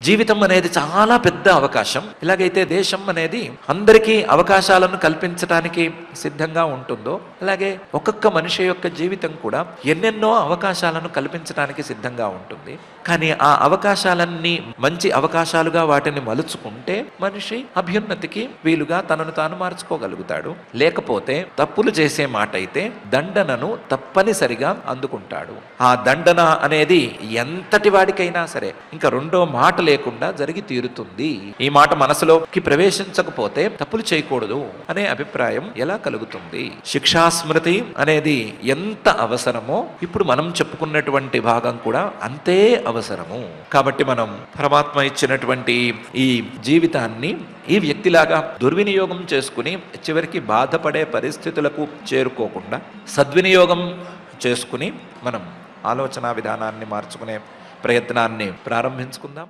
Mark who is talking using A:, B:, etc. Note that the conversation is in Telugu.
A: జీవితం అనేది చాలా పెద్ద అవకాశం. ఇలాగైతే దేశం అనేది అందరికీ అవకాశాలను కల్పించడానికి సిద్ధంగా ఉంటుందో, అలాగే ఒక్కొక్క మనిషి యొక్క జీవితం కూడా ఎన్నెన్నో అవకాశాలను కల్పించడానికి సిద్ధంగా ఉంటుంది. కానీ ఆ అవకాశాలన్నీ మంచి అవకాశాలుగా వాటిని మలుచుకుంటే మనిషి అభ్యున్నతికి వీలుగా తనను తాను మార్చుకోగలుగుతాడు. లేకపోతే తప్పులు చేసే మాట అయితే దండనను తప్పనిసరిగా అందుకుంటాడు. ఆ దండన అనేది ఎంతటి వాడికైనా సరే ఇంకా రెండో మాట లేకుండా జరిగి తీరుతుంది. ఈ మాట మనసులోకి ప్రవేశించకపోతే తప్పులు చేయకూడదు అనే అభిప్రాయం ఎలా కలుగుతుంది? శిక్షాస్మృతి అనేది ఎంత అవసరమో ఇప్పుడు మనం చెప్పుకున్నటువంటి భాగం కూడా అంతే అవసరము. కాబట్టి మనం పరమాత్మ ఇచ్చినటువంటి ఈ జీవితాన్ని ఈ వ్యక్తిలాగా దుర్వినియోగం చేసుకుని చివరికి బాధపడే పరిస్థితులకు చేరుకోకుండా సద్వినియోగం చేసుకుని మనం ఆలోచన విధానాన్ని మార్చుకునే ప్రయత్నాన్ని ప్రారంభించుకుందాం.